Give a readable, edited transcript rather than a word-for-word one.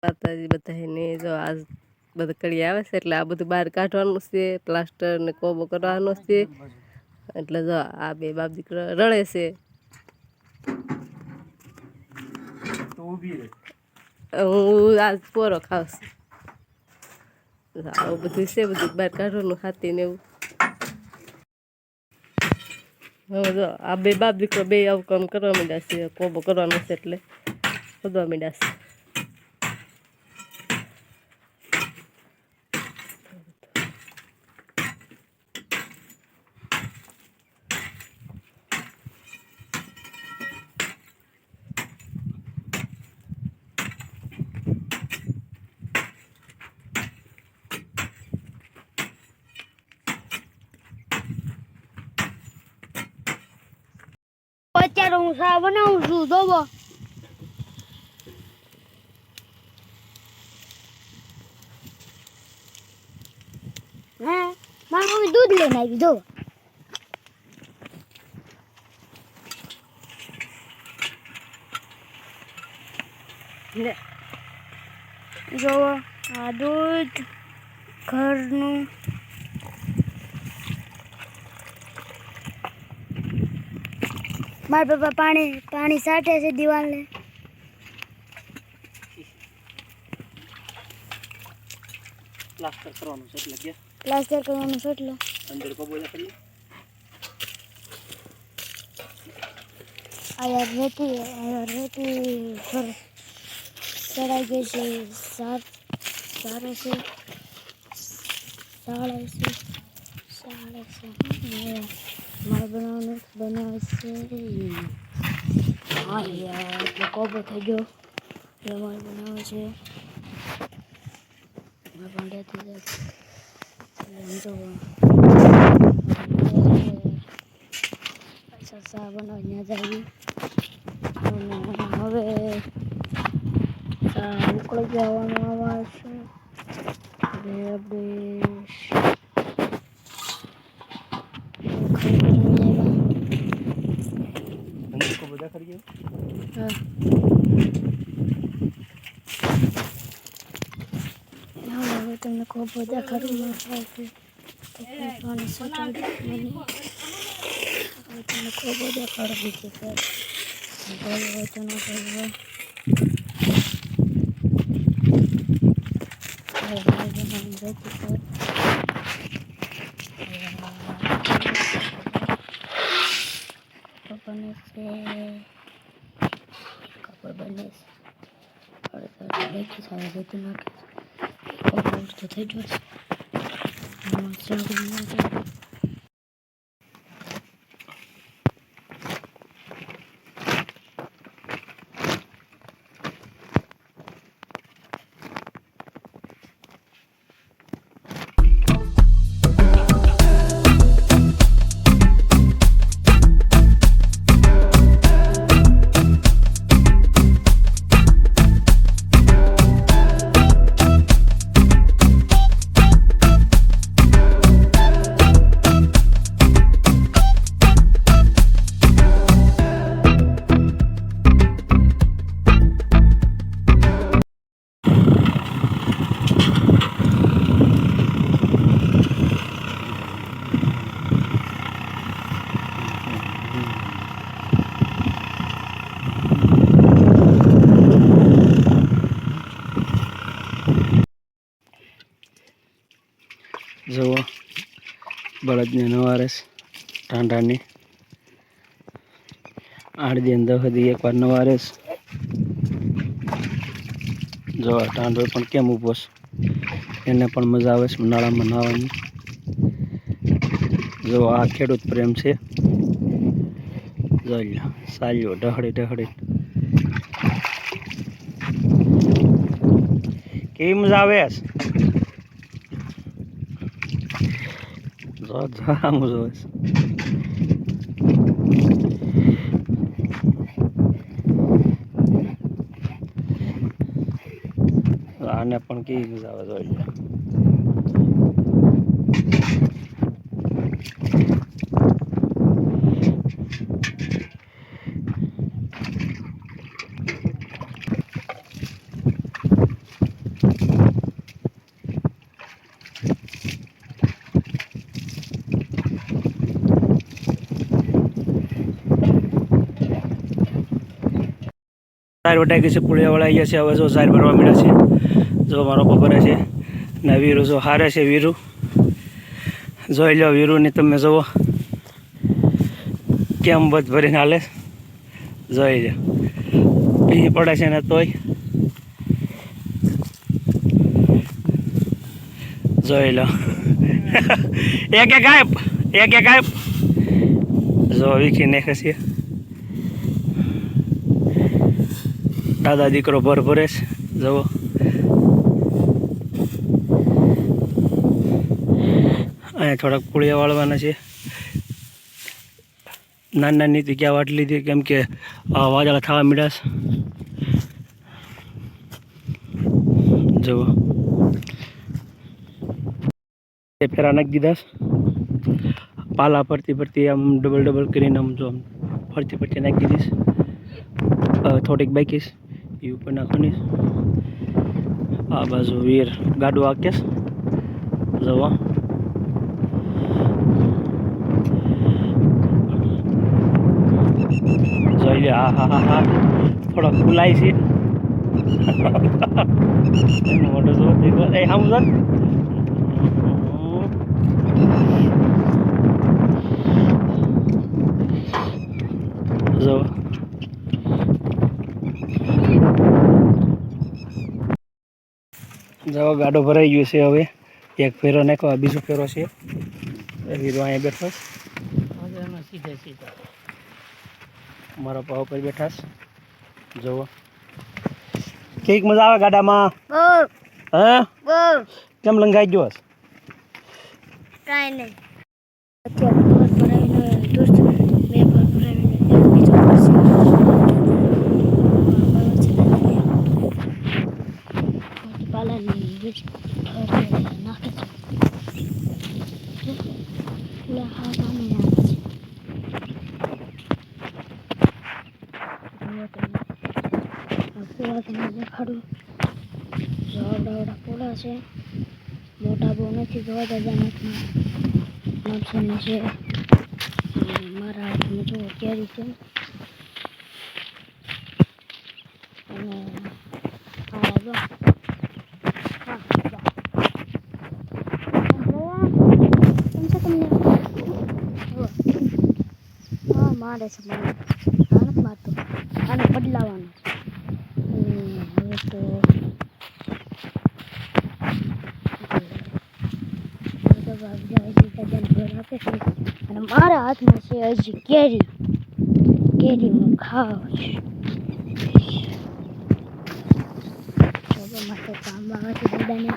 માતાજી બધાને જો આજ બધું કડી આવે છે એટલે આ બધું બહાર કાઢવાનું છે, પ્લાસ્ટર ને કોબો કરવાનો છે. એટલે જો આ બે બાપ દીકરો રડે છે. હું આજ પોરો ખાવશ. આવું બધું છે, બધું બહાર કાઢવાનું હાથી ને એવું. હવે જો આ બે બાપ દીકરો બે આવું કામ કરવા માંડ્યા છે, કોબો કરવાનો છે એટલે ખોદવા માંડ્યા છે. અત્યારે હું શા બનાવું છું જોવો. હા મારી મમ્મી દૂધ લઈને આવી જોવો. જોવો આ દૂધ ઘરનું. મારા પપ્પા પાણી સાટે છે દિવાલને. પ્લાસ્ટર કરવાનું છે એટલે કે પ્લાસ્ટર કરવાનું છે એટલે અંદર કબોલા કરી આયા રેતી ઘર ચડાઈ ગઈ છે. સારે છે સાળે છે મારે બનાવે છે. હા યાર એટલે કોબો થઈ ગયો એટલે મારે બનાવે છે. સા બનાવી ત્યાં જાય. હવે ઉકળી જવાનું આવાજ છે. તમને ખૂબ બધા ખરી તમને ખૂબ બધા ખરી છે. કપડ બને છે તો થઈ જશે. જુઓ બળદને નવારસ ટાંડાની 8 દિન 10 દી એકવાર નવારસ. જો ટાંડો પણ કેમ ઊભો છે, એને પણ મજા આવે છે ઉનાળામાં નાહવાની. જો આ ખેડૂત પ્રેમ છે. જોઈ લો સાલ્યો ઢહડી કેવી મજા આવે છે. આમ જોવે છે. આને પણ કેવી મજા આવે જોઈ લો. સાર વટાઈ ગઈ છે, પુળિયાવાળા અહીંયા છે. હવે જો સાર ભરવા મળ્યા છે. જો મારો ભરે છે ને વીરુ જો હારે છે. વીરુ જોઈ લો, વીરુની તમે જુઓ કેમ બધ ભરીને હાલે. જોઈ લો, ભી પડે છે ને તોય. જોઈ લો એક ગાયબ જો વીખી નાખે છે. દાદા દીકરો ભરે છે. જુઓ અહીંયા થોડાક પુળિયા વાળવાના છે. નાની જગ્યા વાટ લીધી કેમ કે વાદળા થવા મળ્યા છે. જુઓ ફેરા નાખી દીધા. પાલા ફરતી આમ ડબલ કરીને આમ જો ફરતી નાખી દીધીશ. થોડીક બાકી એ ઉપર નાખવાની. આ બાજુ વીર ગાડું આકેશ. જવા જોઈ લે. હા થોડા ખુલાય છે. મોટો જો એ આમ જો જવા ગાડો ભરાઈ ગયો છે. હવે એક ફેરો નાખવા, બીજો ફેરો છે. વીરો અહીંયા બેઠો સીધા મારા પાવ પર બેઠા છે. જુઓ કેક મજા આવે ગાડામાં. હા કેમ લંગાઈ ગયો? કાંઈ નહીં. અત્યારે ભર ભરાવીને દોસ્ત બે ભર ભરાવીને બીજો નાખે છે. એટલે હા સામે આવે છે. પૂળા તમને દેખાડું. આવડા પૂળા છે. મોટા બહુ નથી. જોવા દાદા નાખને છે. મારા હાથમાં જો કેરી છે. અને આ જો મારે છે. આને મારતો, આને બદલાવાનો છે. હવે તો ઘર આપે છે. અને મારા હાથમાં છે હજી કેરી હું ખાવ છું. માટે કામ આવે છે દાદાને.